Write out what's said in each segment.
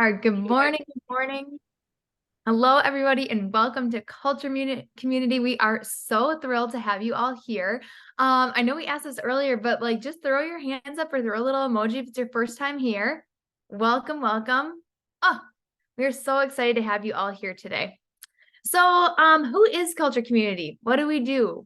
All right, good morning. Good morning. Hello, everybody, and welcome to Culture Community. We are so thrilled to have you all here. I know we asked this earlier, but just throw your hands up or throw a little emoji if it's your first time here. Welcome, welcome. Oh, we're so excited to have you all here today. So, who is Culture Community? What do we do?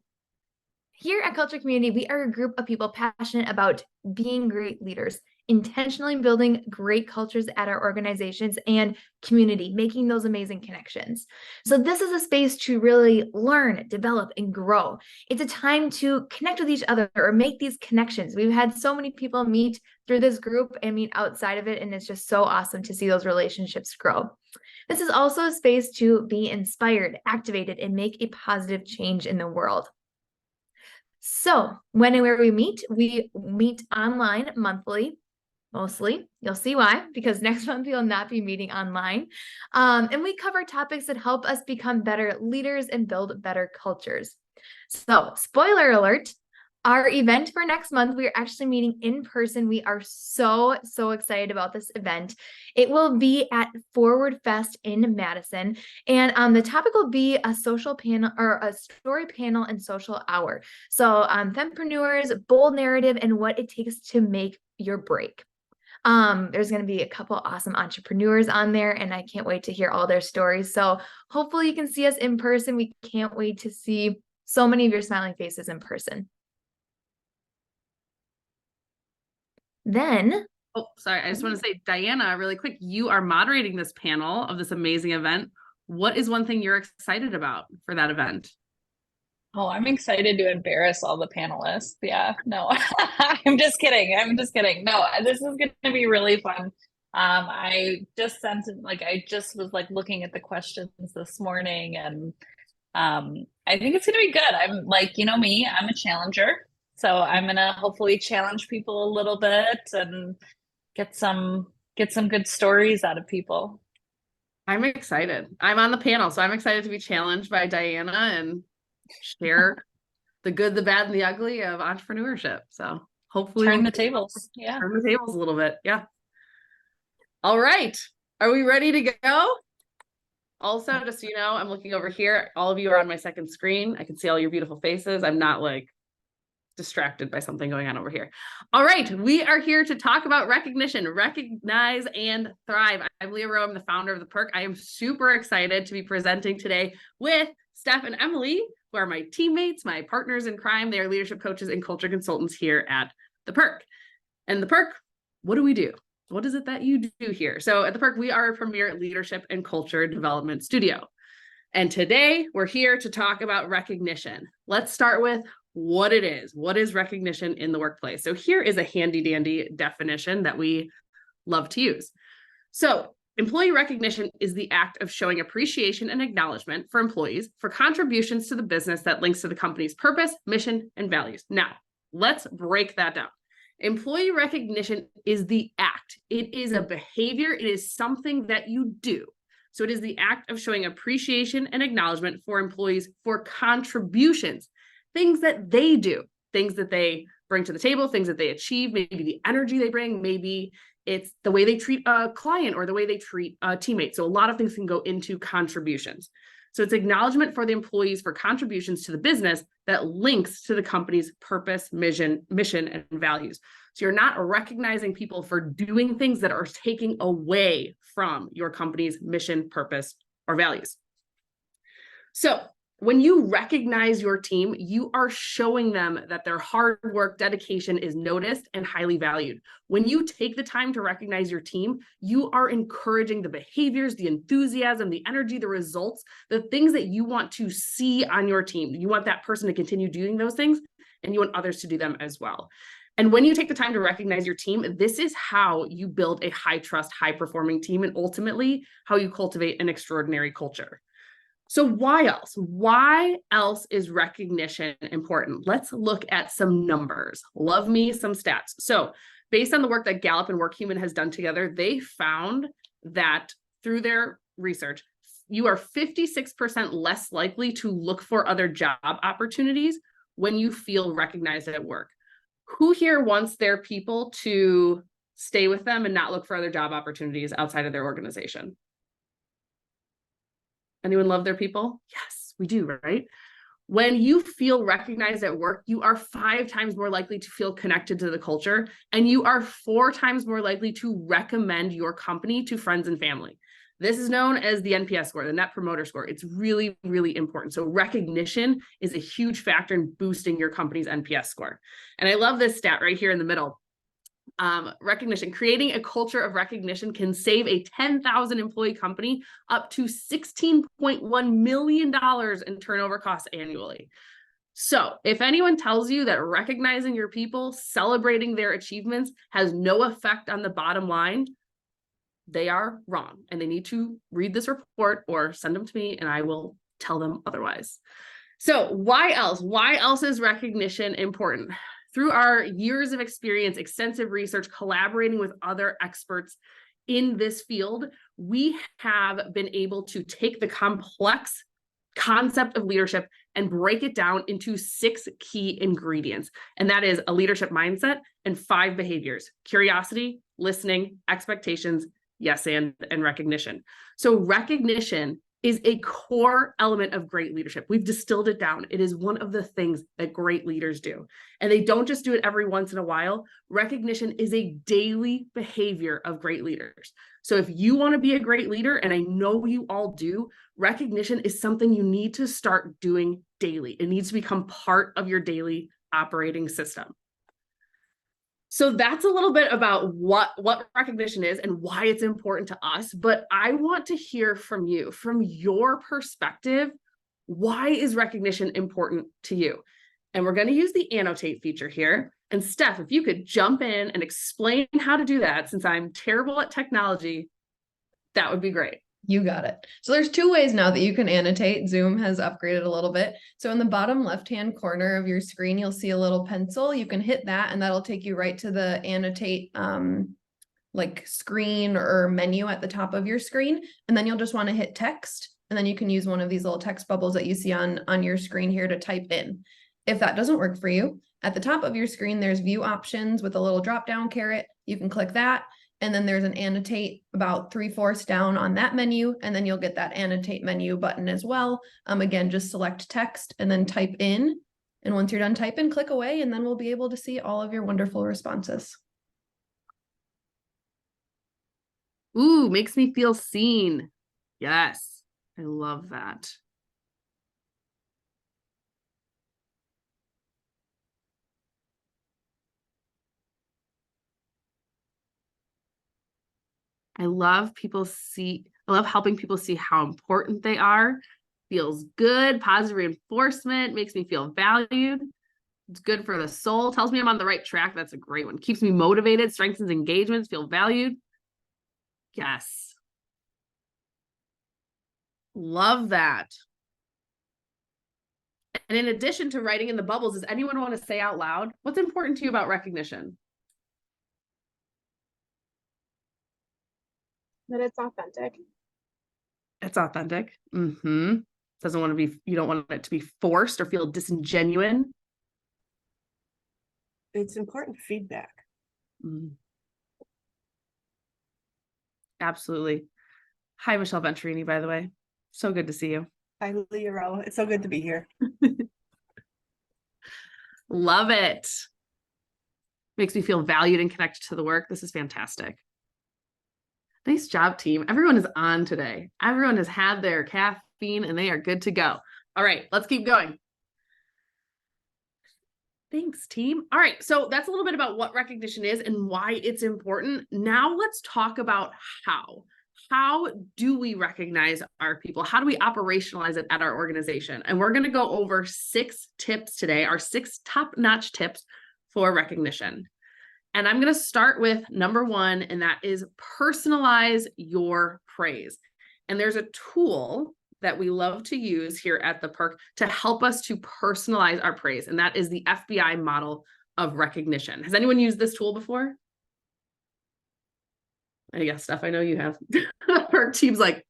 Here at Culture Community, we are a group of people passionate about being great leaders, intentionally building great cultures at our organizations and community, making those amazing connections. So this is a space to really learn, develop, and grow. It's a time to connect with each other or make these connections. We've had so many people meet through this group and meet outside of it, and it's just so awesome to see those relationships grow. This is also a space to be inspired, activated, and make a positive change in the world. So when and where we meet online monthly, mostly. You'll see why, because next month we'll not be meeting online. And we cover topics that help us become better leaders and build better cultures. So spoiler alert, our event for next month, we are actually meeting in person. We are so excited about this event. It will be at Forward Fest in Madison. And the topic will be a social panel or a story panel and social hour. So fempreneurs, bold narrative, and what it takes to make your break. There's going to be a couple awesome entrepreneurs on there, and I can't wait to hear all their stories. So hopefully you can see us in person. We can't wait to see so many of your smiling faces in person. Then, oh, sorry, I just want to say, Diana, really quick, you are moderating this panel of this amazing event. What is one thing you're excited about for that event? Oh, I'm excited to embarrass all the panelists. Yeah, no, I'm just kidding. I'm just kidding. No, this is going to be really fun. I just I just was looking at the questions this morning, and I think it's going to be good. I'm like, me, I'm a challenger. So I'm going to hopefully challenge people a little bit and get some good stories out of people. I'm excited. I'm on the panel, so I'm excited to be challenged by Diana and share the good, the bad, and the ugly of entrepreneurship. So hopefully Turn the tables. Yeah. Turn the tables a little bit. Yeah. All right. Are we ready to go? Also, just so you know, I'm looking over here. All of you are on my second screen. I can see all your beautiful faces. I'm not distracted by something going on over here. All right, we are here to talk about recognition, recognize and thrive. I'm Leah Rowe, I'm the founder of The Perk. I am super excited to be presenting today with Steph and Emily, who are my teammates, my partners in crime. They are leadership coaches and culture consultants here at The Perk. And The Perk, what do we do? What is it that you do here? So at The Perk, we are a premier leadership and culture development studio. And today we're here to talk about recognition. Let's start with what it is. What is recognition in the workplace? So here is a handy dandy definition that we love to use. So employee recognition is the act of showing appreciation and acknowledgement for employees for contributions to the business that links to the company's purpose, mission, and values. Now, let's break that down. Employee recognition is the act. It is a behavior. It is something that you do. So it is the act of showing appreciation and acknowledgement for employees for contributions, things that they do, things that they bring to the table, things that they achieve, maybe the energy they bring, maybe it's the way they treat a client or the way they treat a teammate. So a lot of things can go into contributions. So it's acknowledgement for the employees for contributions to the business that links to the company's purpose, mission, and values. So you're not recognizing people for doing things that are taking away from your company's mission, purpose, or values. So when you recognize your team, you are showing them that their hard work, dedication is noticed and highly valued. When you take the time to recognize your team, you are encouraging the behaviors, the enthusiasm, the energy, the results, the things that you want to see on your team. You want that person to continue doing those things, and you want others to do them as well. And when you take the time to recognize your team, this is how you build a high trust, high performing team, and ultimately how you cultivate an extraordinary culture. So why else? Why else is recognition important? Let's look at some numbers. Love me some stats. So based on the work that Gallup and WorkHuman has done together, they found that through their research, you are 56% less likely to look for other job opportunities when you feel recognized at work. Who here wants their people to stay with them and not look for other job opportunities outside of their organization. Anyone love their people? Yes, we do, right? When you feel recognized at work, you are 5 times more likely to feel connected to the culture, and you are 4 times more likely to recommend your company to friends and family. This is known as the NPS score, the Net Promoter Score. It's really, really important. So recognition is a huge factor in boosting your company's NPS score. And I love this stat right here in the middle. Recognition, creating a culture of recognition can save a 10,000 employee company up to $16.1 million in turnover costs annually. So if anyone tells you that recognizing your people, celebrating their achievements has no effect on the bottom line, they are wrong, and they need to read this report or send them to me and I will tell them otherwise. So why else? Why else is recognition important? Through our years of experience, extensive research, collaborating with other experts in this field, we have been able to take the complex concept of leadership and break it down into 6 key ingredients. And that is a leadership mindset and 5 behaviors: curiosity, listening, expectations, yes, and recognition. So recognition is a core element of great leadership. We've distilled it down. It is one of the things that great leaders do. And they don't just do it every once in a while. Recognition is a daily behavior of great leaders. So if you want to be a great leader, and I know you all do, recognition is something you need to start doing daily. It needs to become part of your daily operating system. So that's a little bit about what recognition is and why it's important to us. But I want to hear from you, from your perspective, why is recognition important to you? And we're going to use the annotate feature here. And Steph, if you could jump in and explain how to do that, since I'm terrible at technology, that would be great. You got it. So there's 2 ways now that you can annotate. Zoom has upgraded a little bit. So in the bottom left-hand corner of your screen, you'll see a little pencil. You can hit that and that'll take you right to the annotate like screen or menu at the top of your screen. And then you'll just want to hit text. And then you can use one of these little text bubbles that you see on your screen here to type in. If that doesn't work for you, at the top of your screen, there's view options with a little drop-down caret. You can click that. And then there's an annotate about 3/4 down on that menu. And then you'll get that annotate menu button as well. Again, just select text and then type in. And once you're done typing, click away, and then we'll be able to see all of your wonderful responses. Ooh, makes me feel seen. Yes, I love that. I love helping people see how important they are. Feels good. Positive reinforcement makes me feel valued. It's good for the soul. Tells me I'm on the right track. That's a great one. Keeps me motivated, strengthens engagements, feel valued. Yes. Love that. And in addition to writing in the bubbles, does anyone want to say out loud what's important to you about recognition? That it's authentic. It's authentic. Mm-hmm. Doesn't want to be, you don't want it to be forced or feel disingenuine. It's important feedback. Mm. Absolutely. Hi, Michelle Venturini, by the way. So good to see you. Hi, Leora. It's so good to be here. Love it. Makes me feel valued and connected to the work. This is fantastic. Nice job, team. Everyone is on today. Everyone has had their caffeine and they are good to go. All right, let's keep going. Thanks, team. All right, so that's a little bit about what recognition is and why it's important. Now let's talk about how. How do we recognize our people? How do we operationalize it at our organization? And we're going to go over 6 tips today, our 6 top-notch tips for recognition. And I'm going to start with number 1, and that is personalize your praise. And there's a tool that we love to use here at the Perk to help us to personalize our praise. And that is the FBI model of recognition. Has anyone used this tool before? Yes, Steph, I know you have. Perk team's like,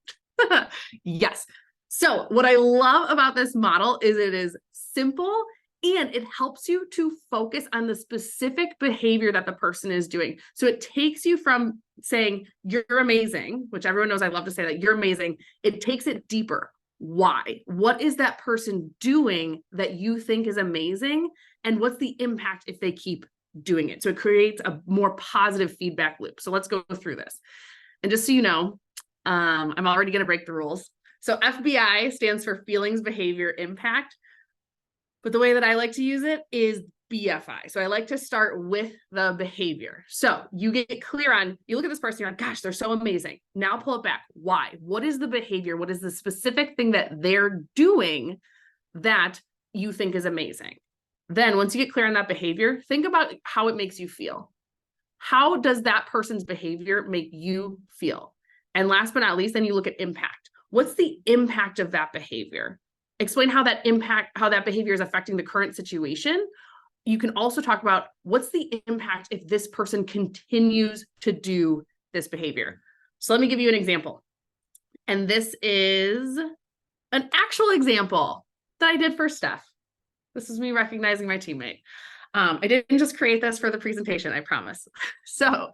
yes. So what I love about this model is it is simple And it helps you to focus on the specific behavior that the person is doing. So it takes you from saying, you're amazing, which everyone knows I love to say that you're amazing. It takes it deeper. Why? What is that person doing that you think is amazing? And what's the impact if they keep doing it? So it creates a more positive feedback loop. So let's go through this. And just so you know, I'm already going to break the rules. So FBI stands for feelings, behavior, impact. But the way that I like to use it is BFI. So I like to start with the behavior. So you get clear on, you look at this person, you're like, gosh, they're so amazing. Now pull it back. Why? What is the behavior? What is the specific thing that they're doing that you think is amazing? Then once you get clear on that behavior, think about how it makes you feel. How does that person's behavior make you feel? And last but not least, then you look at impact. What's the impact of that behavior? Explain how that behavior is affecting the current situation. You can also talk about what's the impact if this person continues to do this behavior. So let me give you an example. And this is an actual example that I did for Steph. This is me recognizing my teammate. I didn't just create this for the presentation, I promise. So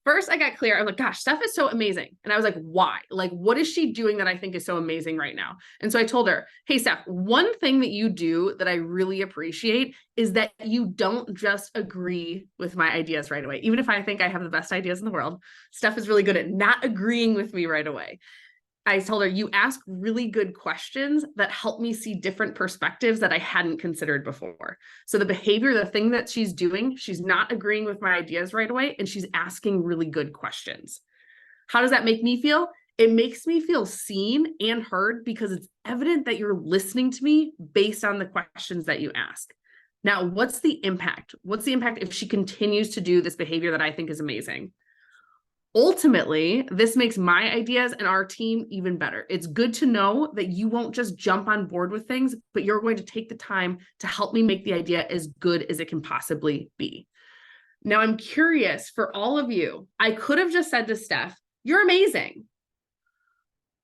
first I got clear. I'm like, gosh, Steph is so amazing. And I was like, why? Like, what is she doing that I think is so amazing right now? And so I told her, hey, Steph, one thing that you do that I really appreciate is that you don't just agree with my ideas right away. Even if I think I have the best ideas in the world, Steph is really good at not agreeing with me right away. I told her, you ask really good questions that help me see different perspectives that I hadn't considered before. So the behavior, the thing that she's doing, she's not agreeing with my ideas right away, and she's asking really good questions. How does that make me feel? It makes me feel seen and heard because it's evident that you're listening to me based on the questions that you ask. Now, what's the impact? What's the impact if she continues to do this behavior that I think is amazing? Ultimately, this makes my ideas and our team even better. It's good to know that you won't just jump on board with things, but you're going to take the time to help me make the idea as good as it can possibly be. Now, I'm curious for all of you. I could have just said to Steph, you're amazing.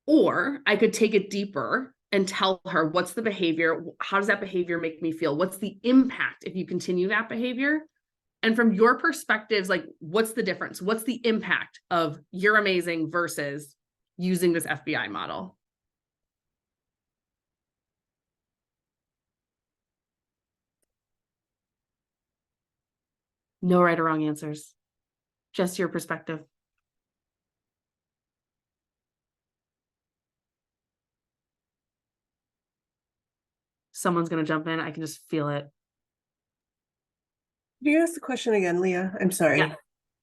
Or I could take it deeper and tell her, what's the behavior? How does that behavior make me feel? What's the impact if you continue that behavior? And from your perspectives, like, what's the difference? What's the impact of you're amazing versus using this FBI model? No right or wrong answers, just your perspective. Someone's going to jump in. I can just feel it. Do you ask the question again, Leah? I'm sorry. Yeah.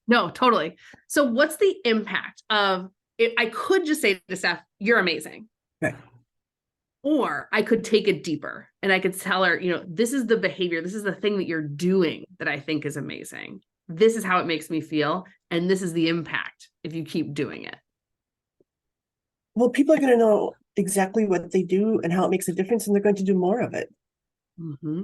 No, totally. So what's the impact of it? I could just say to Steph, you're amazing. Okay. Or I could take it deeper and I could tell her, this is the behavior. This is the thing that you're doing that I think is amazing. This is how it makes me feel. And this is the impact if you keep doing it. Well, people are going to know exactly what they do and how it makes a difference, and they're going to do more of it. Mm-hmm.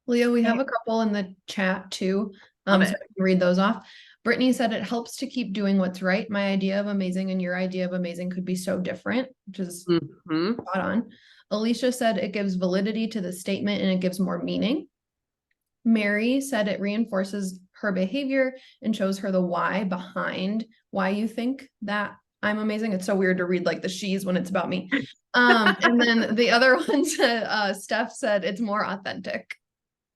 Leah, we have a couple in the chat too. So Love I it. can read those off. Brittany said it helps to keep doing what's right. My idea of amazing and your idea of amazing could be so different, which is Mm-hmm. spot on. Alicia said it gives validity to the statement and it gives more meaning. Mary said it reinforces her behavior and shows her the why behind why you think that I'm amazing. It's so weird to read like the she's when it's about me. And then the other one said, Steph said it's more authentic.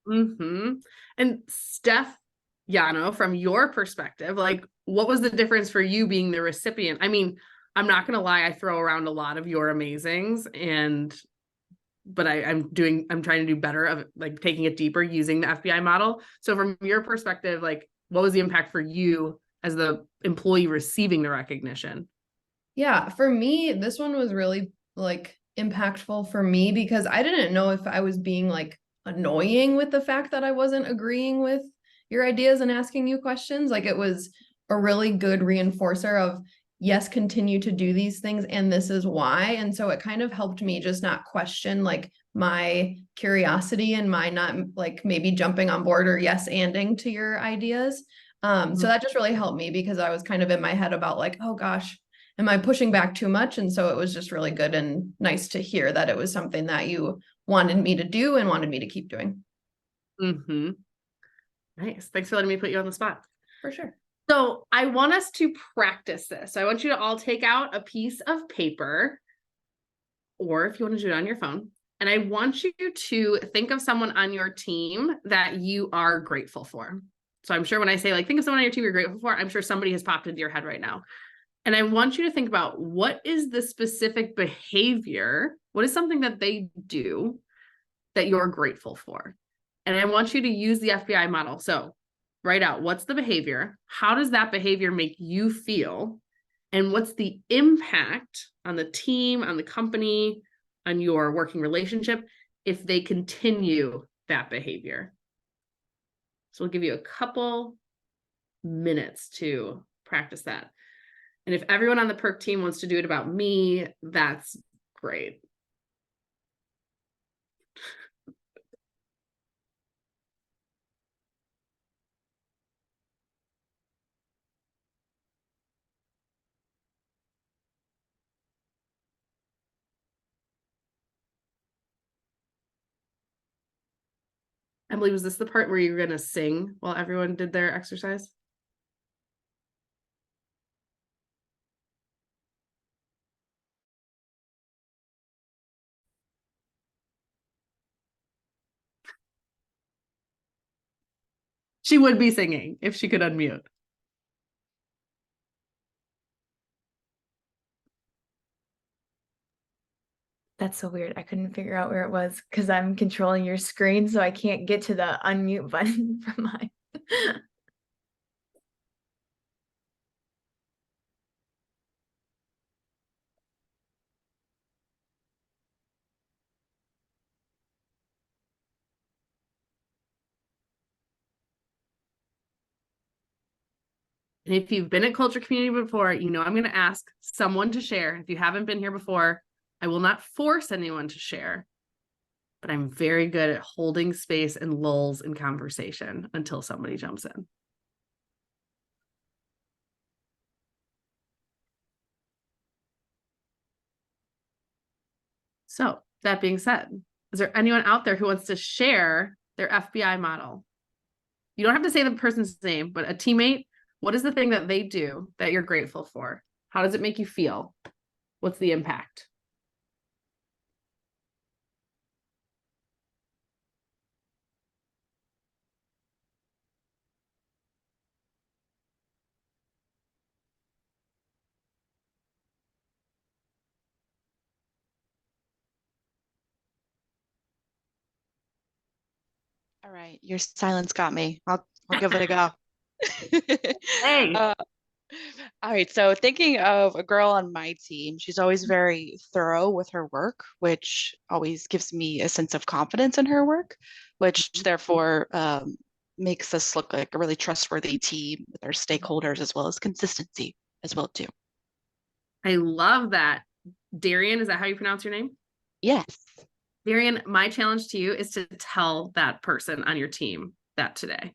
Mm-hmm. And Steph, Yano, from your perspective, like, what was the difference for you being the recipient? I mean, I'm not going to lie, I throw around a lot of your amazings, but I'm trying to do better of like taking it deeper using the FBI model. So from your perspective, like, what was the impact for you as the employee receiving the recognition? Yeah, for me, this one was really like impactful for me because I didn't know if I was being like annoying with the fact that I wasn't agreeing with your ideas and asking you questions. Like, it was a really good reinforcer of, yes, continue to do these things and this is why. And so it kind of helped me just not question like my curiosity and my not like maybe jumping on board or yes-anding to your ideas. So that just really helped me because I was kind of in my head about like, oh gosh, am I pushing back too much? And so it was just really good and nice to hear that it was something that you wanted me to do and wanted me to keep doing. Mm-hmm. Nice. Thanks for letting me put you on the spot. For sure. So I want us to practice this. So I want you to all take out a piece of paper, or if you want to do it on your phone, and I want you to think of someone on your team that you are grateful for. So I'm sure when I say like, think of someone on your team you're grateful for, I'm sure somebody has popped into your head right now. And I want you to think about what is the specific behavior, what is something that they do that you're grateful for? And I want you to use the FBI model. So write out, what's the behavior? How does that behavior make you feel? And what's the impact on the team, on the company, on your working relationship if they continue that behavior? So we'll give you a couple minutes to practice that. And if everyone on the perk team wants to do it about me, that's great. Emily, was this the part where you were going to sing while everyone did their exercise? She would be singing if she could unmute. That's so weird. I couldn't figure out where it was because I'm controlling your screen, so I can't get to the unmute button from mine. And if you've been at Culture Community before, you know I'm going to ask someone to share. If you haven't been here before, I will not force anyone to share, but I'm very good at holding space and lulls in conversation until somebody jumps in. So that being said, is there anyone out there who wants to share their FBI model? You don't have to say the person's name, but a teammate, what is the thing that they do that you're grateful for? How does it make you feel? What's the impact? All right, your silence got me. I'll give it a go. Hey. All right, so thinking of a girl on my team, she's always very thorough with her work, which always gives me a sense of confidence in her work, which therefore makes us look like a really trustworthy team with our stakeholders as well as consistency as well too. I love that. Darian, is that how you pronounce your name? Yes. Darian, my challenge to you is to tell that person on your team that today.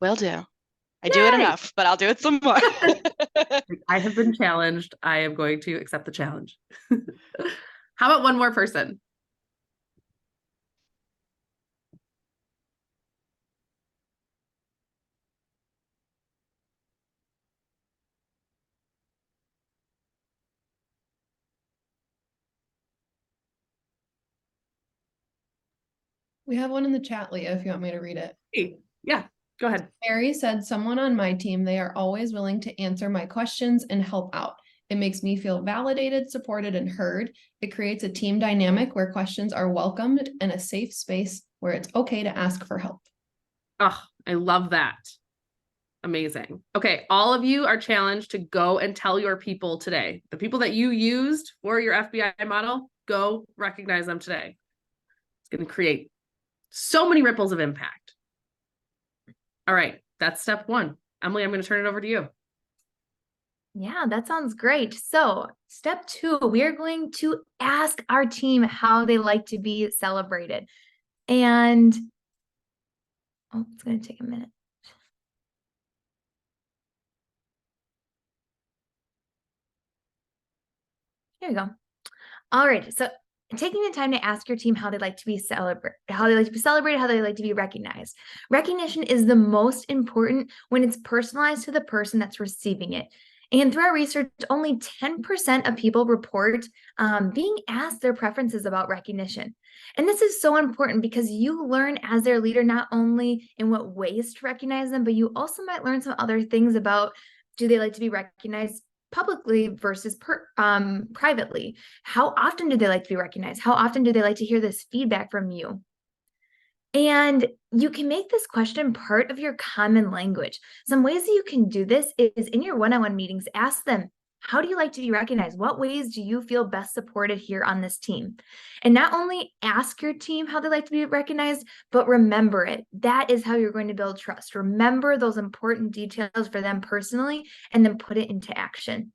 Will do. I do it enough, but I'll do it some more. I have been challenged. I am going to accept the challenge. How about one more person? We have one in the chat, Leah, if you want me to read it. Hey, yeah, go ahead. Mary said, someone on my team, they are always willing to answer my questions and help out. It makes me feel validated, supported, and heard. It creates a team dynamic where questions are welcomed and a safe space where it's okay to ask for help. Oh, I love that. Amazing. Okay, all of you are challenged to go and tell your people today. The people that you used for your FBI model, go recognize them today. It's going to create so many ripples of impact. All right, that's step one. Emily, I'm going to turn it over to you. Yeah, that sounds great. So, step 2, we are going to ask our team how they like to be celebrated. And it's going to take a minute. Here we go. All right. So taking the time to ask your team how they like to be celebrated, how they like to be recognized. Recognition is the most important when it's personalized to the person that's receiving it. And through our research, only 10% of people report being asked their preferences about recognition. And this is so important because you learn as their leader not only in what ways to recognize them, but you also might learn some other things about, do they like to be recognized publicly versus privately? How often do they like to be recognized? How often do they like to hear this feedback from you? And you can make this question part of your common language. Some ways that you can do this is in your one-on-one meetings, ask them, how do you like to be recognized? What ways do you feel best supported here on this team? And not only ask your team how they like to be recognized, but remember it. That is how you're going to build trust. Remember those important details for them personally, and then put it into action.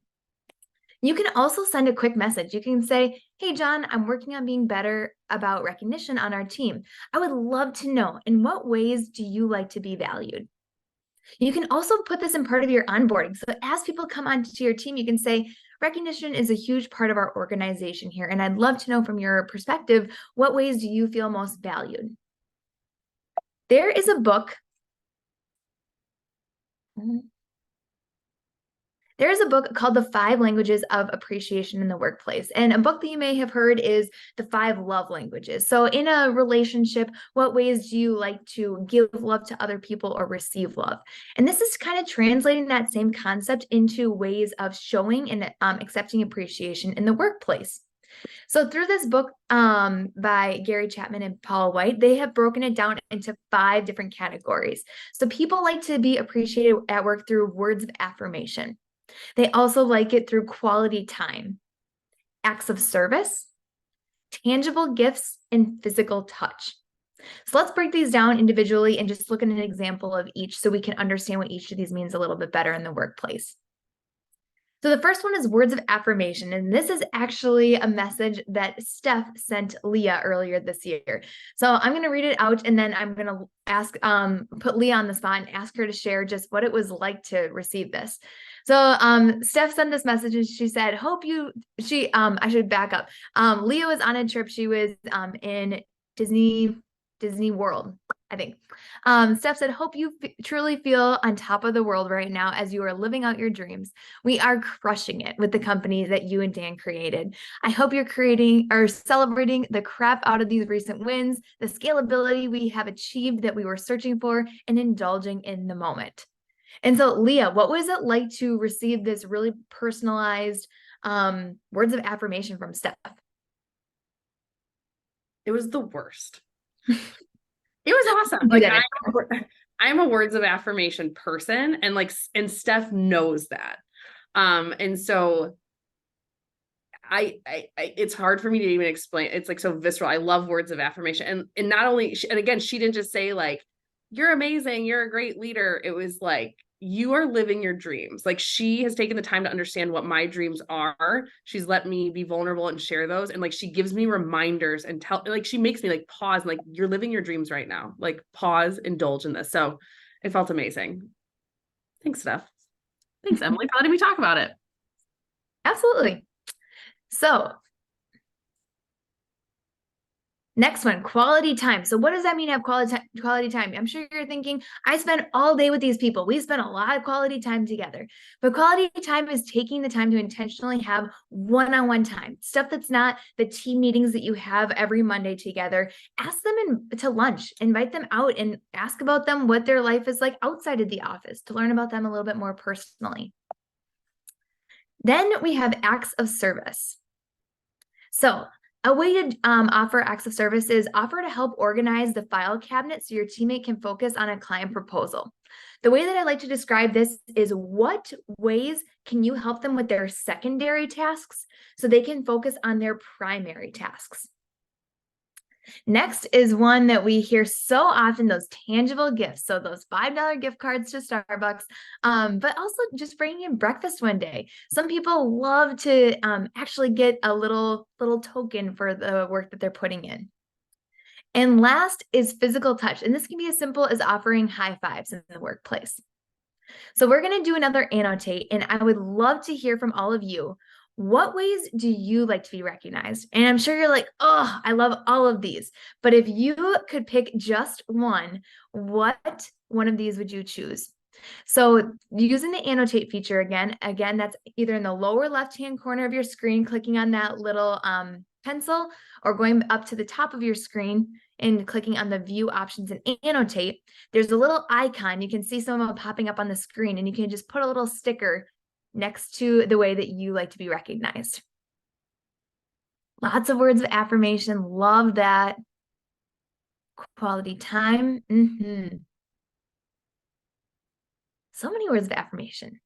You can also send a quick message. You can say, hey, John, I'm working on being better about recognition on our team. I would love to know, in what ways do you like to be valued? You can also put this in part of your onboarding. So as people come onto your team, you can say, recognition is a huge part of our organization here. And I'd love to know from your perspective, what ways do you feel most valued? There is a book. There's a book called The 5 Languages of Appreciation in the Workplace. And a book that you may have heard is The 5 Love Languages. So in a relationship, what ways do you like to give love to other people or receive love? And this is kind of translating that same concept into ways of showing and accepting appreciation in the workplace. So through this book by Gary Chapman and Paul White, they have broken it down into 5 different categories. So people like to be appreciated at work through words of affirmation. They also like it through quality time, acts of service, tangible gifts, and physical touch. So let's break these down individually and just look at an example of each so we can understand what each of these means a little bit better in the workplace. So the first one is words of affirmation, and this is actually a message that Steph sent Leah earlier this year. So I'm going to read it out, and then I'm going to ask, put Leah on the spot and ask her to share just what it was like to receive this. So Steph sent this message, and she said, I should back up. Leah was on a trip. She was in Disney World, I think. Steph said, hope you truly feel on top of the world right now as you are living out your dreams. We are crushing it with the company that you and Dan created. I hope you're celebrating the crap out of these recent wins, the scalability we have achieved that we were searching for, and indulging in the moment. And so, Leah, what was it like to receive this really personalized words of affirmation from Steph? It was the worst. It was awesome. Like I'm a words of affirmation person, and Steph knows that. And so I it's hard for me to even explain. It's like so visceral. I love words of affirmation. And not only, and again, she didn't just say like, you're amazing, you're a great leader. It was like, you are living your dreams. Like, she has taken the time to understand what my dreams are. She's let me be vulnerable and share those. And like, she gives me reminders and she makes me like pause and like, you're living your dreams right now. Like, pause, indulge in this. So it felt amazing. Thanks, Steph. Thanks, Emily, for letting me talk about it. Absolutely. So next one, quality time. So what does that mean, have quality time? I'm sure you're thinking, I spend all day with these people. We spend a lot of quality time together. But quality time is taking the time to intentionally have one-on-one time, stuff that's not the team meetings that you have every Monday together. Ask them to lunch, invite them out, and ask about them, what their life is like outside of the office, to learn about them a little bit more personally. Then we have acts of service. So a way to offer acts of service is offer to help organize the file cabinet so your teammate can focus on a client proposal. The way that I like to describe this is, what ways can you help them with their secondary tasks so they can focus on their primary tasks? Next is one that we hear so often, those tangible gifts. So those $5 gift cards to Starbucks, but also just bringing in breakfast one day. Some people love to actually get a little token for the work that they're putting in. And last is physical touch. And this can be as simple as offering high fives in the workplace. So we're going to do another annotate, and I would love to hear from all of you. What ways do you like to be recognized? And I'm sure you're like, oh, I love all of these. But if you could pick just one, what one of these would you choose? So using the annotate feature again, that's either in the lower left-hand corner of your screen, clicking on that little pencil, or going up to the top of your screen and clicking on the view options and annotate. There's a little icon. You can see some of them popping up on the screen, and you can just put a little sticker next to the way that you like to be recognized. Lots of words of affirmation. Love that. Quality time. So many words of affirmation.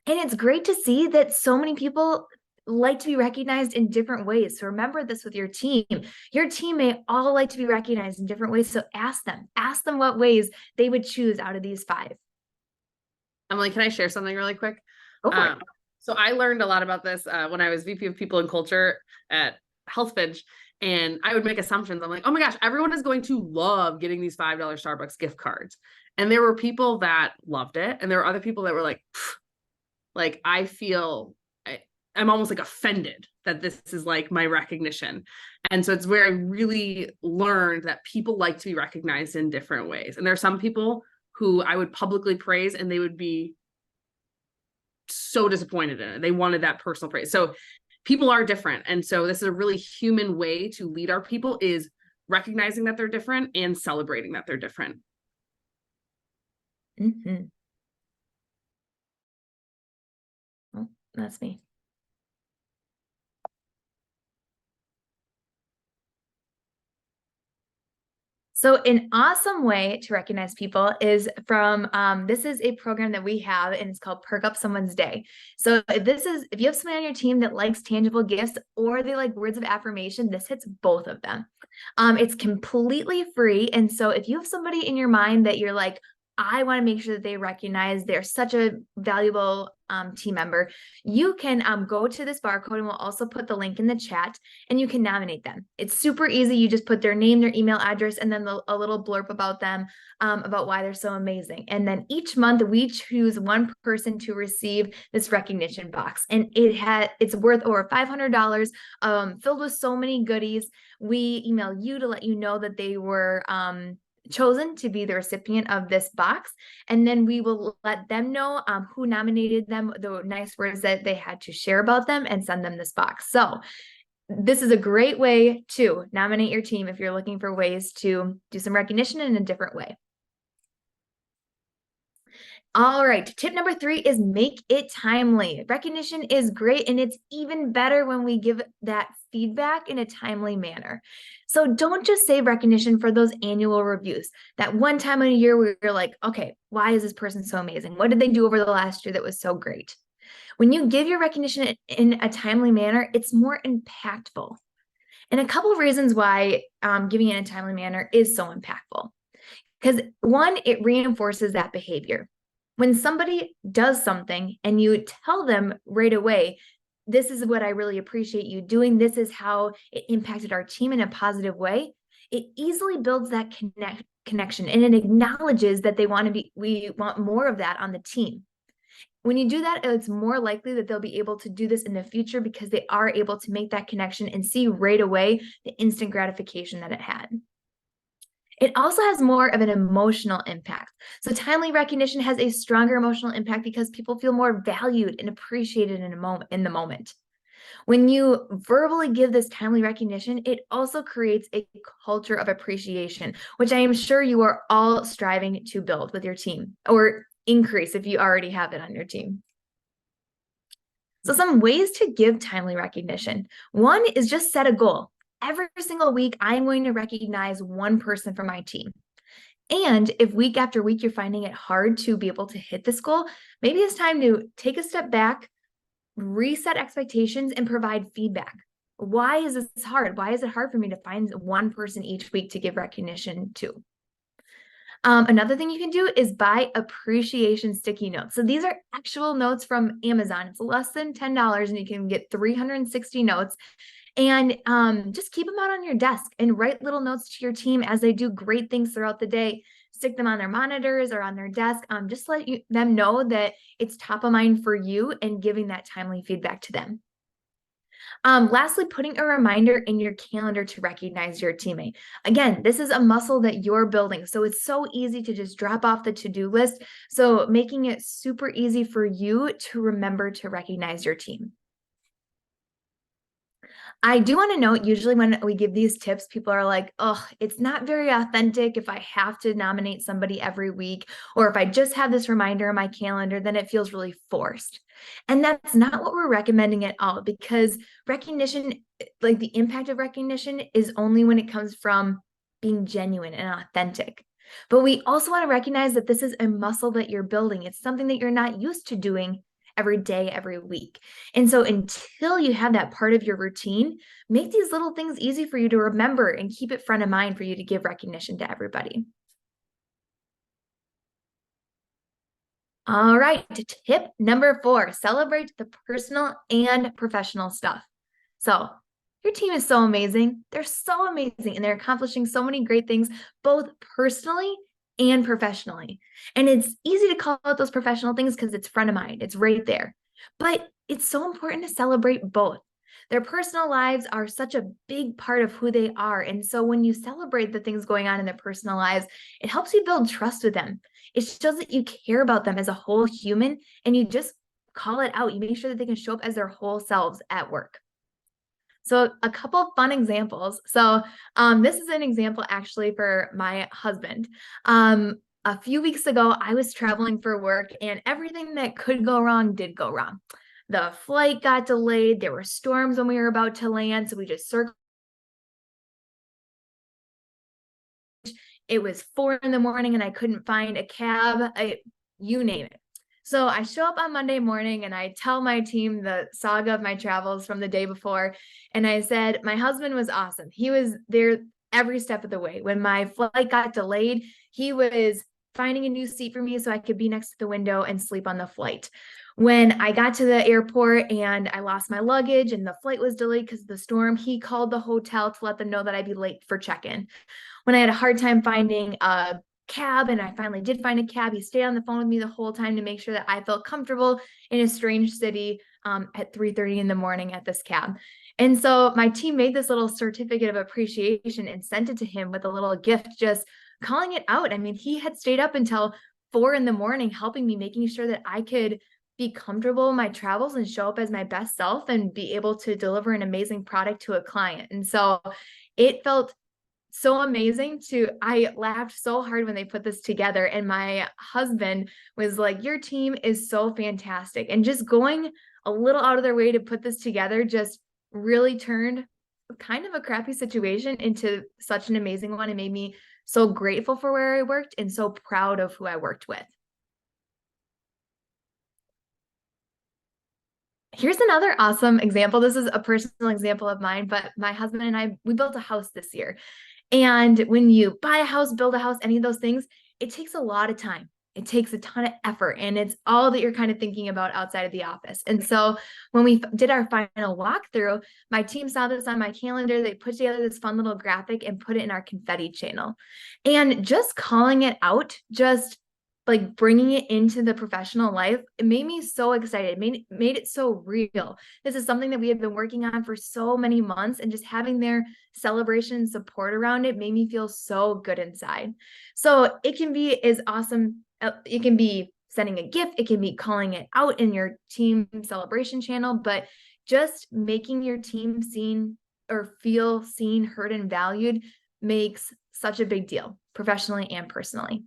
And it's great to see that so many people like to be recognized in different ways. So remember this with your team. Your team may all like to be recognized in different ways. So ask them what ways they would choose out of these 5. Emily, can I share something really quick? Go for it. So I learned a lot about this when I was VP of People and Culture at Healthfinch, and I would make assumptions. I'm like, oh my gosh, everyone is going to love getting these $5 Starbucks gift cards. And there were people that loved it, and there were other people that were like, I feel I'm almost like offended that this is like my recognition. And so it's where I really learned that people like to be recognized in different ways. And there are some people who I would publicly praise and they would be so disappointed in it. They wanted that personal praise. So people are different. And so this is a really human way to lead our people, is recognizing that they're different and celebrating that they're different. Oh, that's me. So an awesome way to recognize people is from, this is a program that we have, and it's called Perk Up Someone's Day. So if you have someone on your team that likes tangible gifts or they like words of affirmation, this hits both of them. It's completely free. And so if you have somebody in your mind that you're like, I want to make sure that they recognize they're such a valuable team member, you can go to this barcode, and we'll also put the link in the chat, and you can nominate them. It's super easy. You just put their name, their email address, and then a little blurb about them, about why they're so amazing. And then each month we choose one person to receive this recognition box, and it's worth over $500, filled with so many goodies. We email you to let you know that they were chosen to be the recipient of this box, and then we will let them know who nominated them, the nice words that they had to share about them, and send them this box. So this is a great way to nominate your team if you're looking for ways to do some recognition in a different way. All right, tip number 3 is make it timely. Recognition is great, and it's even better when we give that feedback in a timely manner. So don't just save recognition for those annual reviews. That one time in a year where you're like, okay, why is this person so amazing? What did they do over the last year that was so great? When you give your recognition in a timely manner, it's more impactful. And a couple of reasons why giving it in a timely manner is so impactful. Because one, it reinforces that behavior. When somebody does something and you tell them right away, this is what I really appreciate you doing, this is how it impacted our team in a positive way, it easily builds that connection, and it acknowledges that we want more of that on the team. When you do that, it's more likely that they'll be able to do this in the future because they are able to make that connection and see right away the instant gratification that it had. It also has more of an emotional impact. So timely recognition has a stronger emotional impact because people feel more valued and appreciated in the moment. When you verbally give this timely recognition, it also creates a culture of appreciation, which I am sure you are all striving to build with your team, or increase if you already have it on your team. So some ways to give timely recognition. One is just set a goal. Every single week, I'm going to recognize one person from my team. And if week after week you're finding it hard to be able to hit this goal, maybe it's time to take a step back, reset expectations, and provide feedback. Why is this hard? Why is it hard for me to find one person each week to give recognition to? Another thing you can do is buy appreciation sticky notes. So these are actual notes from Amazon. It's less than $10 and you can get 360 notes. And just keep them out on your desk and write little notes to your team as they do great things throughout the day. stick them on their monitors or on their desk. Just let them know that it's top of mind for you and giving that timely feedback to them. Lastly, putting a reminder in your calendar to recognize your teammate. Again, this is a muscle that you're building. So it's so easy to just drop off the to-do list. So making it super easy for you to remember to recognize your team. I do want to note, usually when we give these tips, people are like, oh, it's not very authentic if I have to nominate somebody every week, or if I just have this reminder in my calendar, then it feels really forced. And that's not what we're recommending at all, because recognition, like the impact of recognition, is only when it comes from being genuine and authentic. But we also want to recognize that this is a muscle that you're building. It's something that you're not used to doing every day, every week. And so until you have that part of your routine, make these little things easy for you to remember and keep it front of mind for you to give recognition to everybody. All right, tip number 4, celebrate the personal and professional stuff. So your team is so amazing. They're so amazing and they're accomplishing so many great things, both personally and professionally. And it's easy to call out those professional things because it's front of mind, it's right there. But it's so important to celebrate both. Their personal lives are such a big part of who they are. And so when you celebrate the things going on in their personal lives, it helps you build trust with them. It shows that you care about them as a whole human, and you just call it out. You make sure that they can show up as their whole selves at work. So a couple of fun examples. So this is an example actually for my husband. A few weeks ago, I was traveling for work and everything that could go wrong did go wrong. The flight got delayed. There were storms when we were about to land. So we just circled. It was 4 in the morning and I couldn't find a cab, you name it. So I show up on Monday morning and I tell my team the saga of my travels from the day before. And I said, my husband was awesome. He was there every step of the way. When my flight got delayed, he was finding a new seat for me so I could be next to the window and sleep on the flight. When I got to the airport and I lost my luggage and the flight was delayed because of the storm, he called the hotel to let them know that I'd be late for check-in. When I had a hard time finding a cab and I finally did find a cab, he stayed on the phone with me the whole time to make sure that I felt comfortable in a strange city at 3:30 in the morning at this cab. And so my team made this little certificate of appreciation and sent it to him with a little gift, just calling it out. I mean, he had stayed up until 4 in the morning helping me, making sure that I could be comfortable in my travels and show up as my best self and be able to deliver an amazing product to a client. And so it felt so amazing I laughed so hard when they put this together, and my husband was like, your team is so fantastic. And just going a little out of their way to put this together just really turned kind of a crappy situation into such an amazing one. It made me so grateful for where I worked and so proud of who I worked with. Here's another awesome example. This is a personal example of mine, but my husband and I, we built a house this year. And when you buy a house, build a house, any of those things, it takes a lot of time. It takes a ton of effort, and it's all that you're kind of thinking about outside of the office. And so when we did our final walkthrough, my team saw this on my calendar. They put together this fun little graphic and put it in our confetti channel. And just calling it out, just like bringing it into the professional life, it made me so excited, made it so real. This is something that we have been working on for so many months, and just having their celebration and support around it made me feel so good inside. So it can be as awesome. It can be sending a gift. It can be calling it out in your team celebration channel, but just making your team seen or feel seen, heard, and valued makes such a big deal, professionally and personally.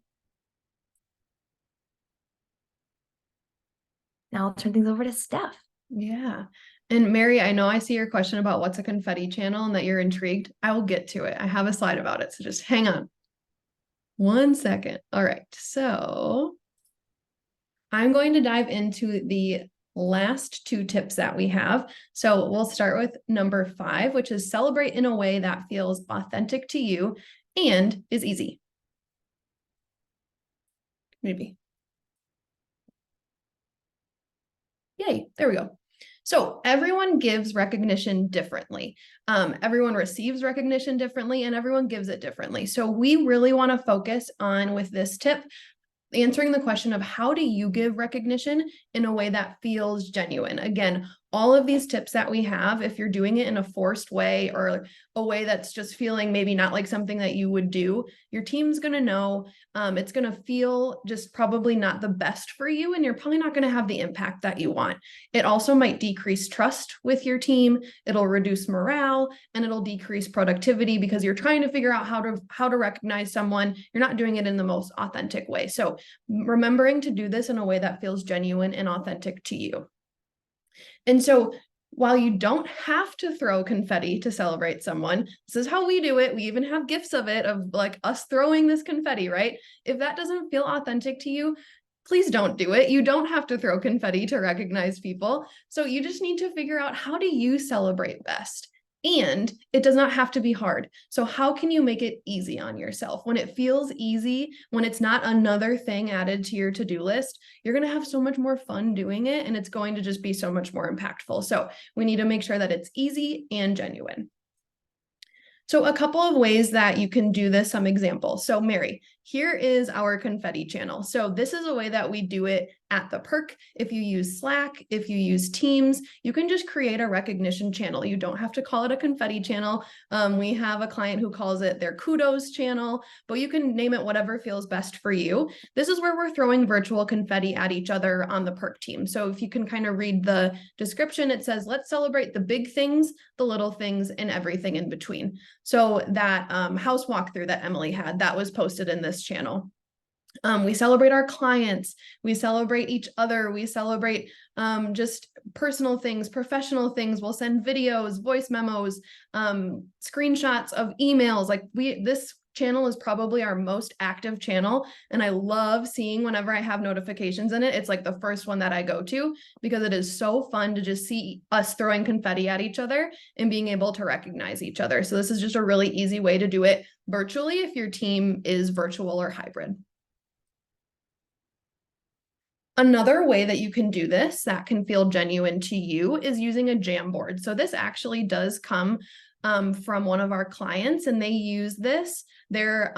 Now I'll turn things over to Steph. Yeah. And Mary, I know I see your question about what's a confetti channel and that you're intrigued. I will get to it. I have a slide about it. So just hang on 1 second. All right. So I'm going to dive into the last 2 tips that we have. So we'll start with number 5, which is celebrate in a way that feels authentic to you and is easy. Maybe. Yay, there we go. So everyone gives recognition differently. Everyone receives recognition differently, and everyone gives it differently. So we really want to focus on, with this tip, answering the question of how do you give recognition in a way that feels genuine. Again, all of these tips that we have, if you're doing it in a forced way or a way that's just feeling maybe not like something that you would do, your team's going to know. It's going to feel just probably not the best for you, and you're probably not going to have the impact that you want. It also might decrease trust with your team. It'll reduce morale, and it'll decrease productivity because you're trying to figure out how to recognize someone. You're not doing it in the most authentic way. So remembering to do this in a way that feels genuine and authentic to you. And so while you don't have to throw confetti to celebrate someone, this is how we do it. We even have gifts of it, of like us throwing this confetti, right? If that doesn't feel authentic to you, please don't do it. You don't have to throw confetti to recognize people. So you just need to figure out, how do you celebrate best? And it does not have to be hard. So how can you make it easy on yourself? When it feels easy, when it's not another thing added to your to-do list, you're going to have so much more fun doing it, and it's going to just be so much more impactful. So we need to make sure that it's easy and genuine. So a couple of ways that you can do this, some examples. So Mary, here is our confetti channel. So this is a way that we do it at the Perk. If you use Slack, if you use Teams, you can just create a recognition channel. You don't have to call it a confetti channel. We have a client who calls it their kudos channel, but you can name it whatever feels best for you. This is where we're throwing virtual confetti at each other on the Perk team. So if you can kind of read the description, it says, let's celebrate the big things, the little things, and everything in between. So that house walkthrough that Emily had, that was posted in this channel. We celebrate our clients, we celebrate each other, we celebrate just personal things, professional things. We'll send videos, voice memos, screenshots of emails. Like this channel is probably our most active channel, and I love seeing whenever I have notifications in it. It's like the first one that I go to, because it is so fun to just see us throwing confetti at each other and being able to recognize each other. So this is just a really easy way to do it virtually if your team is virtual or hybrid. Another way that you can do this that can feel genuine to you is using a Jamboard. So this actually does come from one of our clients, and they use this. They're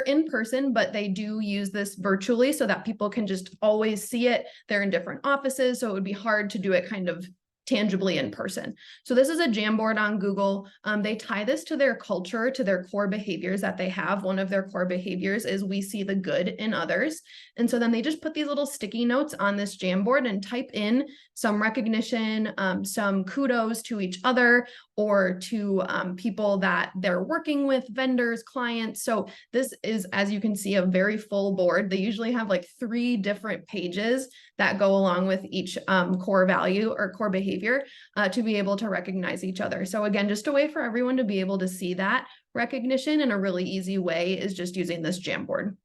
in person, but they do use this virtually so that people can just always see it. They're in different offices, so it would be hard to do it kind of tangibly in person. So this is a Jamboard on Google. They tie this to their culture, to their core behaviors that they have. One of their core behaviors is we see the good in others. And so then they just put these little sticky notes on this Jamboard and type in some recognition, some kudos to each other or to people that they're working with, vendors, clients. So this is, as you can see, a very full board. They usually have like 3 different pages that go along with each core value or core behavior to be able to recognize each other. So again, just a way for everyone to be able to see that recognition in a really easy way is just using this Jamboard.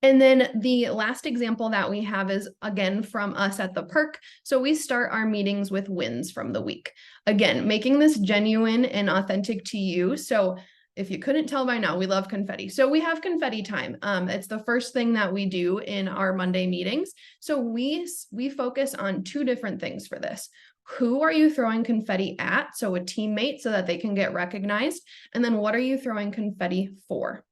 And then the last example that we have is, again, from us at the Perk. So we start our meetings with wins from the week. Again, making this genuine and authentic to you. So if you couldn't tell by now, we love confetti. So we have confetti time. It's the first thing that we do in our Monday meetings. So we focus on 2 different things for this. Who are you throwing confetti at? So a teammate, so that they can get recognized. And then what are you throwing confetti for?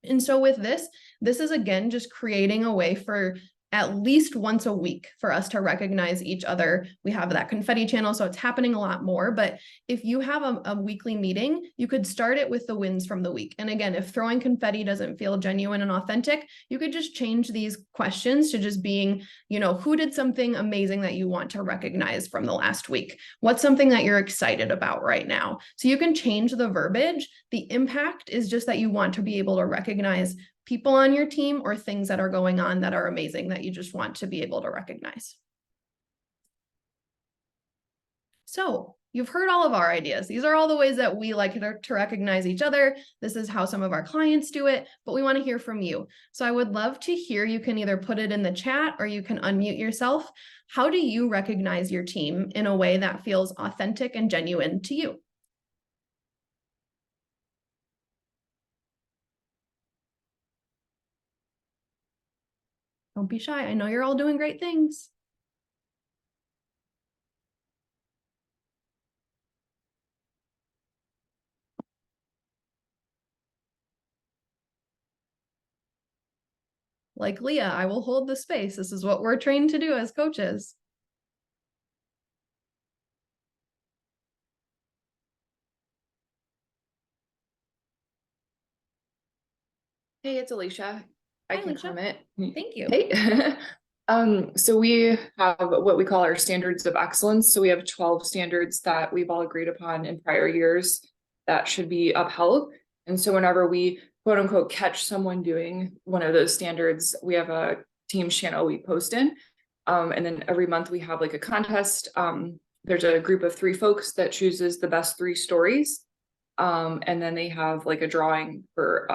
And so with this is again just creating a way for at least once a week for us to recognize each other. We have that confetti channel, so it's happening a lot more. But if you have a weekly meeting, you could start it with the wins from the week. And again, if throwing confetti doesn't feel genuine and authentic, you could just change these questions to just being, who did something amazing that you want to recognize from the last week? What's something that you're excited about right now? So you can change the verbiage. The impact is just that you want to be able to recognize people on your team or things that are going on that are amazing that you just want to be able to recognize. So you've heard all of our ideas. These are all the ways that we like to recognize each other. This is how some of our clients do it, but we want to hear from you. So I would love to hear, you can either put it in the chat or you can unmute yourself. How do you recognize your team in a way that feels authentic and genuine to you? Don't be shy. I know you're all doing great things. Like Leah, I will hold the space. This is what we're trained to do as coaches. Hey, it's Alicia. I Hi, can Alicia. comment. Thank you. Hey. So we have what we call our standards of excellence. So we have 12 standards that we've all agreed upon in prior years that should be upheld. And so whenever we quote unquote catch someone doing one of those standards, we have a Teams channel we post in. And then every month we have like a contest. There's a group of 3 folks that chooses the best 3 stories. And then they have like a drawing for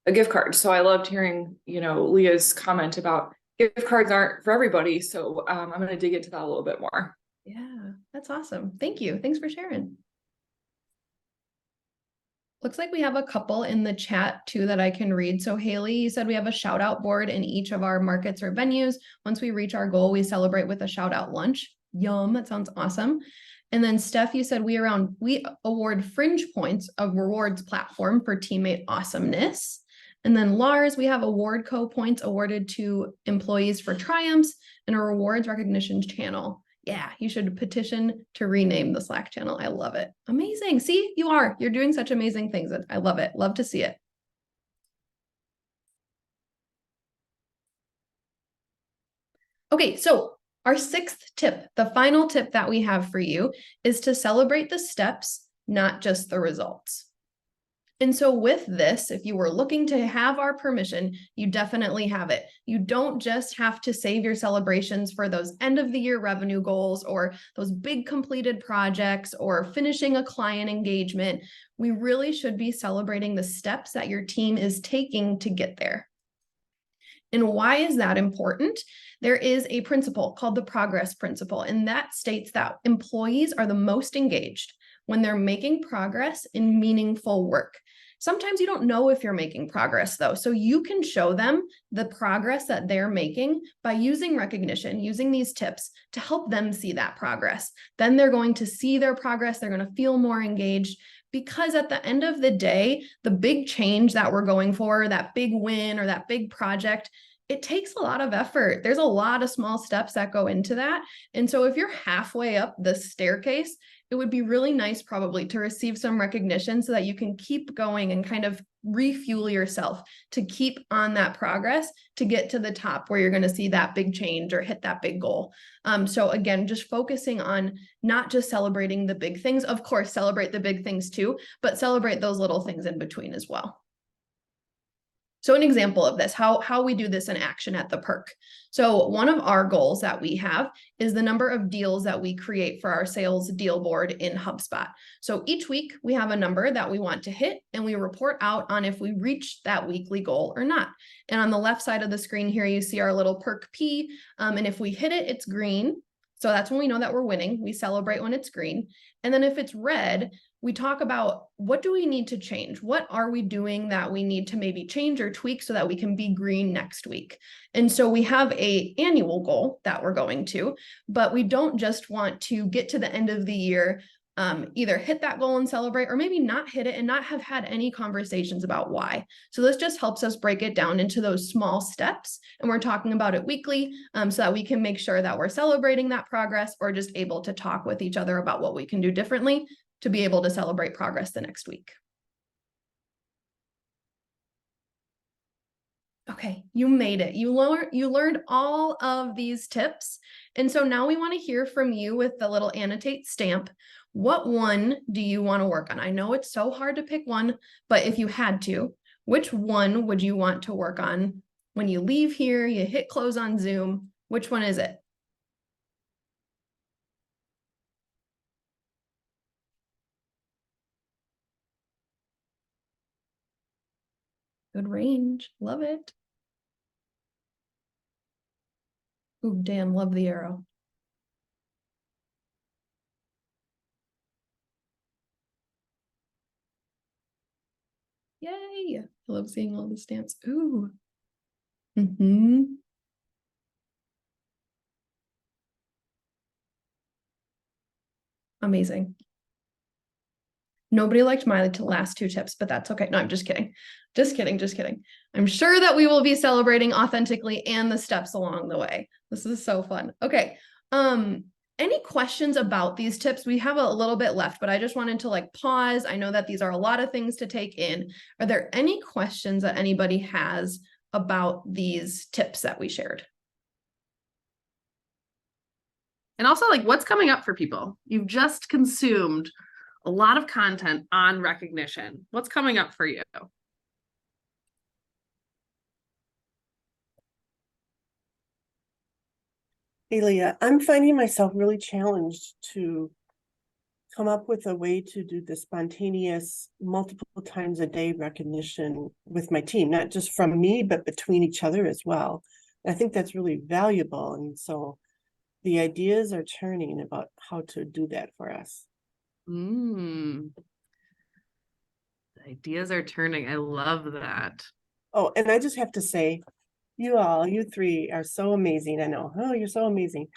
a gift card. So I loved hearing, Leah's comment about gift cards aren't for everybody. So I'm going to dig into that a little bit more. Yeah, that's awesome. Thank you. Thanks for sharing. Looks like we have a couple in the chat too that I can read. So Haley, you said we have a shout out board in each of our markets or venues. Once we reach our goal, we celebrate with a shout out lunch. Yum, that sounds awesome. And then Steph, you said we award Fringe Points, a rewards platform for teammate awesomeness. And then Lars, we have Award Co points awarded to employees for triumphs and a rewards recognition channel. Yeah, you should petition to rename the Slack channel. I love it. Amazing. See, you're doing such amazing things. I love it. Love to see it. Okay, so our 6th tip, the final tip that we have for you is to celebrate the steps, not just the results. And so with this, if you were looking to have our permission, you definitely have it. You don't just have to save your celebrations for those end of the year revenue goals or those big completed projects or finishing a client engagement. We really should be celebrating the steps that your team is taking to get there. And why is that important? There is a principle called the progress principle, and that states that employees are the most engaged when they're making progress in meaningful work. Sometimes you don't know if you're making progress though. So you can show them the progress that they're making by using recognition, using these tips to help them see that progress. Then they're going to see their progress. They're going to feel more engaged because at the end of the day, the big change that we're going for, that big win or that big project, it takes a lot of effort. There's a lot of small steps that go into that. And so if you're halfway up the staircase, it would be really nice probably to receive some recognition so that you can keep going and kind of refuel yourself to keep on that progress to get to the top where you're going to see that big change or hit that big goal. So again, just focusing on not just celebrating the big things, of course, celebrate the big things too, but celebrate those little things in between as well. So an example of this, how we do this in action at the Perk. So one of our goals that we have is the number of deals that we create for our sales deal board in HubSpot. So each week we have a number that we want to hit and we report out on if we reach that weekly goal or not. And on the left side of the screen here, you see our little Perk P. And if we hit it, it's green. So that's when we know that we're winning. We celebrate when it's green. And then if it's red, we talk about what do we need to change? What are we doing that we need to maybe change or tweak so that we can be green next week? And so we have an annual goal that we're going to, but we don't just want to get to the end of the year, either hit that goal and celebrate, or maybe not hit it and not have had any conversations about why. So this just helps us break it down into those small steps. And we're talking about it weekly so that we can make sure that we're celebrating that progress or just able to talk with each other about what we can do differently to be able to celebrate progress the next week. Okay, you made it. You learned all of these tips. And so now we want to hear from you with the little annotate stamp. What one do you want to work on? I know it's so hard to pick one, but if you had to, which one would you want to work on when you leave here, you hit close on Zoom? Which one is it? Good range. Love it. Ooh, Dan, love the arrow. Yay. I love seeing all the stamps. Ooh. Amazing. Nobody liked my last two tips, but that's okay. No, I'm just kidding. Just kidding. Just kidding. I'm sure that we will be celebrating authentically and the steps along the way. This is so fun. Okay. Any questions about these tips? We have a little bit left, but I just wanted to like pause. I know that these are a lot of things to take in. Are there any questions that anybody has about these tips that we shared? And also, like, what's coming up for people? You've just consumed a lot of content on recognition. What's coming up for you? Leah, I'm finding myself really challenged to come up with a way to do the spontaneous multiple times a day recognition with my team, not just from me, but between each other as well. I think that's really valuable. And so the ideas are turning about how to do that for us. The ideas are turning. I love that. Oh, and I just have to say, you three are so amazing. I know, oh, you're so amazing.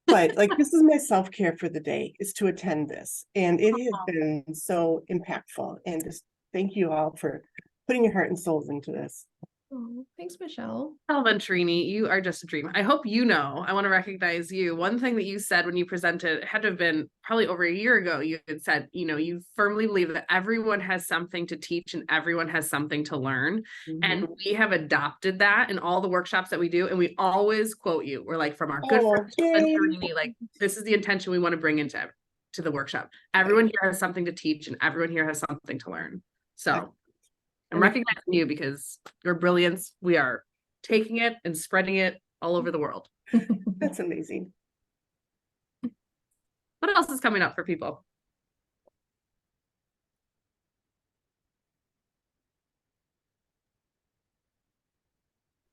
But like, this is my self-care for the day, is to attend this. And it has been so impactful. And just thank you all for putting your heart and souls into this. Oh, thanks, Michelle. Ventrini, you are just a dream. I hope you know, I want to recognize you. One thing that you said when you presented, it had to have been probably over a year ago, you had said, you know, you firmly believe that everyone has something to teach and everyone has something to learn. And we have adopted that in all the workshops that we do. And we always quote you. We're like, from our good friend, Ventrini, like, this is the intention we want to bring into the workshop. Everyone here has something to teach and everyone here has something to learn. So I'm recognizing you because your brilliance, we are taking it and spreading it all over the world. That's amazing. What else is coming up for people?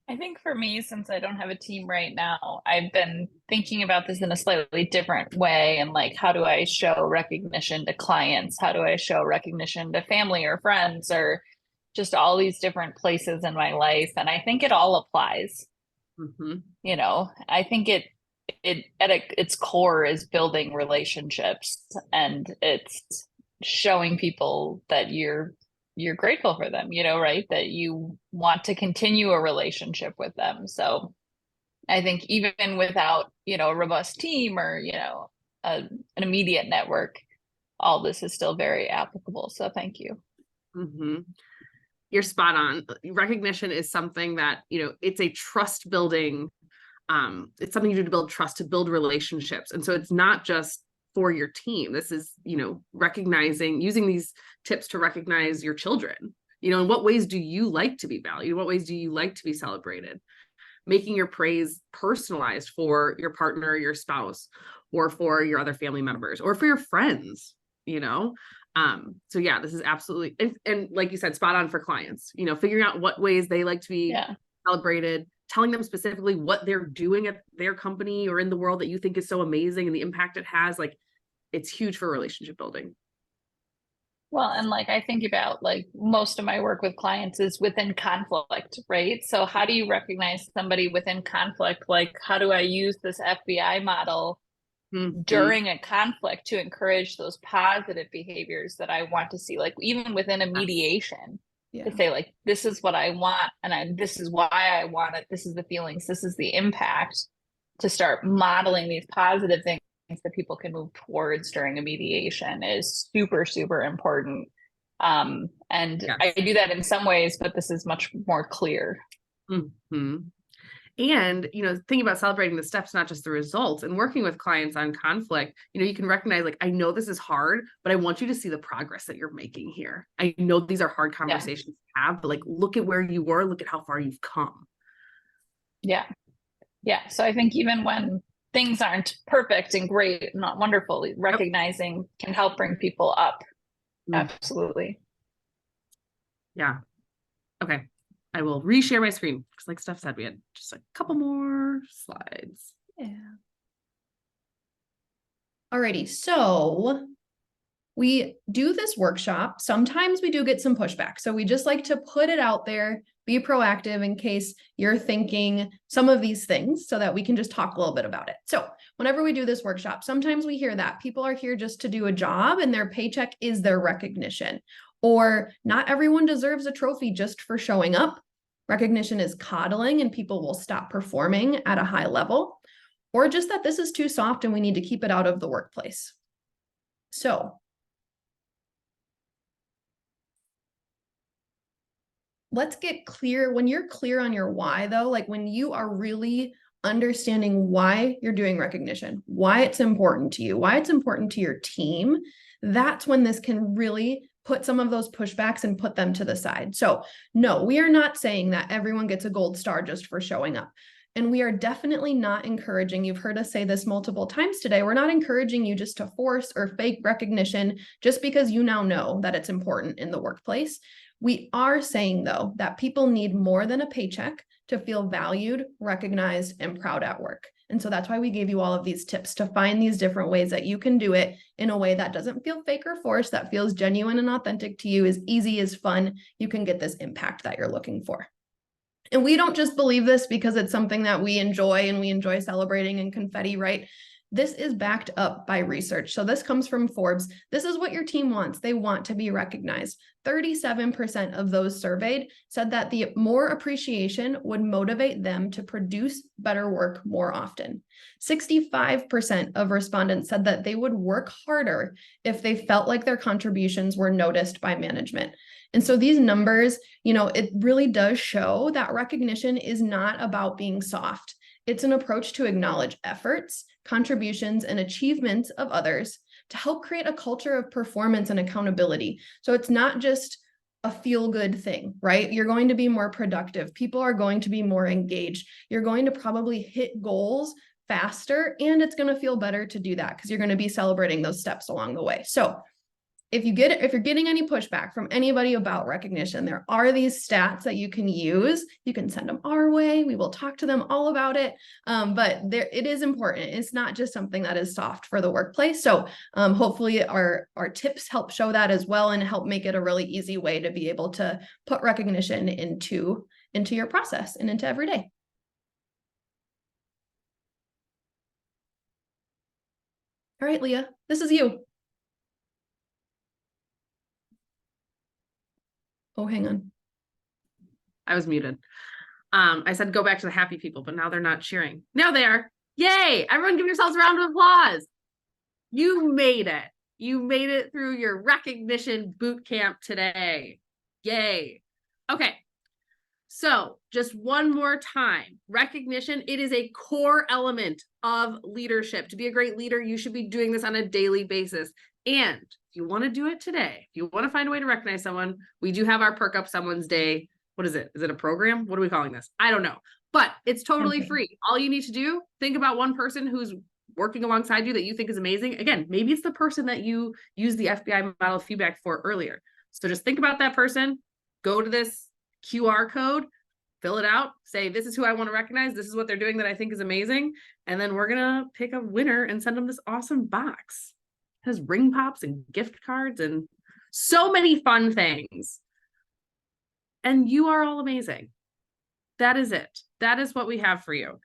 I think for me, since I don't have a team right now, I've been thinking about this in a slightly different way. And like, how do I show recognition to clients? How do I show recognition to family or friends or just all these different places in my life? And I think it all applies. You know, I think it at its core is building relationships, and it's showing people that you're grateful for them, you know, right? That you want to continue a relationship with them. So I think even without, you know, a robust team or, you know, an immediate network, all this is still very applicable. So thank you. You're spot on. Recognition is something that, you know, it's a trust building. It's something you do to build trust, to build relationships. And so it's not just for your team. This is, you know, using these tips to recognize your children. You know, in what ways do you like to be valued? In what ways do you like to be celebrated? Making your praise personalized for your partner, your spouse, or for your other family members, or for your friends, you know? So yeah, this is absolutely, and like you said, spot on for clients, you know, figuring out what ways they like to be celebrated, telling them specifically what they're doing at their company or in the world that you think is so amazing and the impact it has. Like, it's huge for relationship building. Well, and like I think about like most of my work with clients is within conflict, right? So how do you recognize somebody within conflict? Like, how do I use this FBI model during a conflict to encourage those positive behaviors that I want to see, like even within a mediation, to say like, this is what I want, and this is why I want it. This is the feelings, this is the impact, to start modeling these positive things that people can move towards during a mediation is super, super important. And I do that in some ways, but this is much more clear. And, you know, thinking about celebrating the steps, not just the results, and working with clients on conflict, you know, you can recognize, like, I know this is hard, but I want you to see the progress that you're making here. I know these are hard conversations to have, but like, look at where you were, look at how far you've come. Yeah. So I think even when things aren't perfect and great, not wonderful, recognizing can help bring people up. Absolutely. Yeah. Okay. I will reshare my screen because, like Steph said, we had just a couple more slides. Alrighty, so we do this workshop. Sometimes we do get some pushback. So we just like to put it out there, be proactive in case you're thinking some of these things so that we can just talk a little bit about it. So whenever we do this workshop, sometimes we hear that people are here just to do a job and their paycheck is their recognition, or not everyone deserves a trophy just for showing up. Recognition is coddling and people will stop performing at a high level, or just that this is too soft and we need to keep it out of the workplace. So let's get clear. When you're clear on your why, though, like when you are really understanding why you're doing recognition, why it's important to you, why it's important to your team, that's when this can really put some of those pushbacks and put them to the side. So no, we are not saying that everyone gets a gold star just for showing up. And we are definitely not encouraging, you've heard us say this multiple times today, we're not encouraging you just to force or fake recognition just because you now know that it's important in the workplace. We are saying, though, that people need more than a paycheck to feel valued, recognized, and proud at work. And so that's why we gave you all of these tips to find these different ways that you can do it in a way that doesn't feel fake or forced, that feels genuine and authentic to you, is easy, is fun. You can get this impact that you're looking for. And we don't just believe this because it's something that we enjoy and we enjoy celebrating and confetti, right? This is backed up by research. So this comes from Forbes. This is what your team wants. They want to be recognized. 37% of those surveyed said that the more appreciation would motivate them to produce better work more often. 65% of respondents said that they would work harder if they felt like their contributions were noticed by management. And so these numbers, it really does show that recognition is not about being soft. It's an approach to acknowledge efforts, contributions, and achievements of others to help create a culture of performance and accountability. So it's not just a feel-good thing, right? You're going to be more productive. People are going to be more engaged. You're going to probably hit goals faster, and it's going to feel better to do that because you're going to be celebrating those steps along the way. So if you're getting any pushback from anybody about recognition, there are these stats that you can use. You can send them our way. We will talk to them all about it. But it is important. It's not just something that is soft for the workplace. So hopefully our tips help show that as well and help make it a really easy way to be able to put recognition into your process and into every day. All right, Leah, this is you. Oh, hang on. I was muted. I said go back to the happy people, but now they're not cheering. Now they are. Yay! Everyone give yourselves a round of applause. You made it. You made it through your recognition boot camp today. Yay. Okay. So just one more time, recognition, it is a core element of leadership. To be a great leader, you should be doing this on a daily basis. And if you want to do it today, if you want to find a way to recognize someone, we do have our Perk Up Someone's Day. What is it? Is it a program? What are we calling this? I don't know, but it's totally free. All you need to do, think about one person who's working alongside you that you think is amazing. Again, maybe it's the person that you used the FBI model of feedback for earlier. So just think about that person, go to this QR code, fill it out, say, this is who I want to recognize. This is what they're doing that I think is amazing. And then we're going to pick a winner and send them this awesome box. It has ring pops and gift cards and so many fun things. And you are all amazing. That is it. That is what we have for you.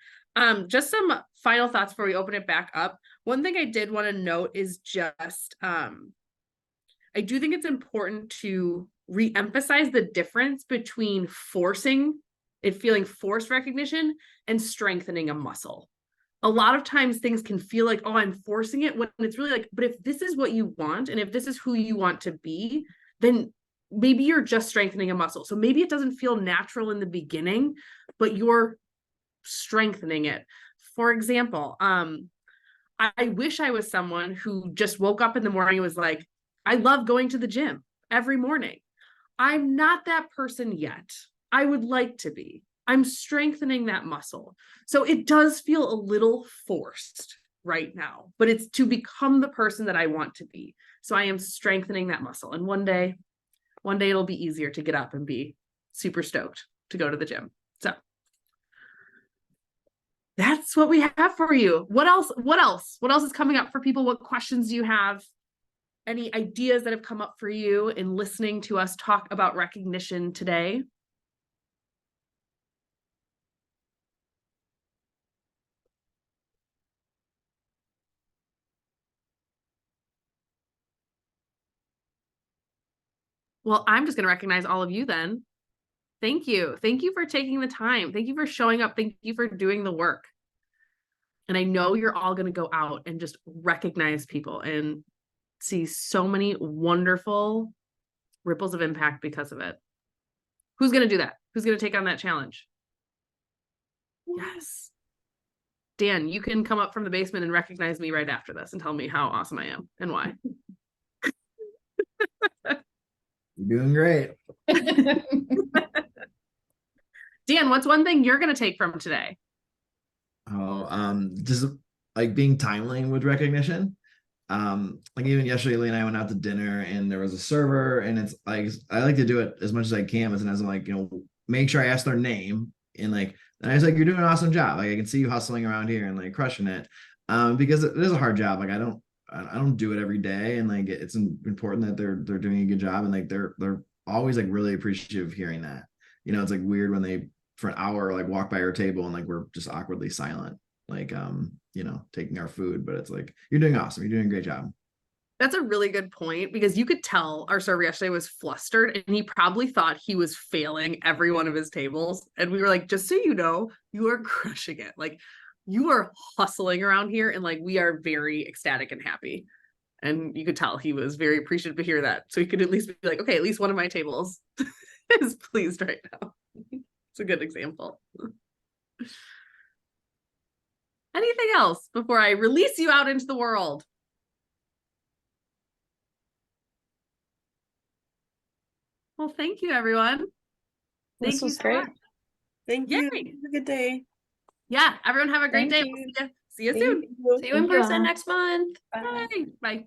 Just some final thoughts before we open it back up. One thing I did want to note is just, I do think it's important to re-emphasize the difference between feeling forced recognition and strengthening a muscle. A lot of times things can feel like, oh, I'm forcing it, when it's really like, but if this is what you want, and if this is who you want to be, then maybe you're just strengthening a muscle. So maybe it doesn't feel natural in the beginning, but you're strengthening it. For example, I wish I was someone who just woke up in the morning and was like, I love going to the gym every morning. I'm not that person yet. I would like to be. I'm strengthening that muscle. So it does feel a little forced right now, but it's to become the person that I want to be. So I am strengthening that muscle. And one day it'll be easier to get up and be super stoked to go to the gym. So that's what we have for you. What else is coming up for people? What questions do you have? any ideas that have come up for you in listening to us talk about recognition today? Well, I'm just going to recognize all of you then. Thank you. Thank you for taking the time. Thank you for showing up. Thank you for doing the work. And I know you're all going to go out and just recognize people and see so many wonderful ripples of impact because of it. Who's going to do that? Who's going to take on that challenge? Yes. Dan, you can come up from the basement and recognize me right after this and tell me how awesome I am and why. You're doing great. Dan, what's one thing you're going to take from today? Just like being timely with recognition. Like even yesterday, Lee and I went out to dinner and there was a server, and it's like I like to do it as much as I can, but sometimes I'm like, make sure I ask their name, and I was like, you're doing an awesome job. Like I can see you hustling around here and like crushing it. Because it is a hard job. Like I don't do it every day, and like it's important that they're doing a good job, and like they're always like really appreciative of hearing that. It's like weird when they for an hour like walk by our table and like we're just awkwardly silent, like taking our food, but it's like, you're doing awesome, you're doing a great job. That's a really good point, because you could tell our server yesterday was flustered and he probably thought he was failing every one of his tables. And we were like, just so you know, you are crushing it. Like you are hustling around here, and like we are very ecstatic and happy. And you could tell he was very appreciative to hear that. So he could at least be like, okay, at least one of my tables is pleased right now. It's a good example. Anything else before I release you out into the world? Well, thank you, everyone. This Thank you was so great. much. Thank you. Yay. Have a good day. Yeah, everyone have a great Thank day. you. See you Thank soon. you. See you in Thank you person all. next month. Bye. Bye. Bye.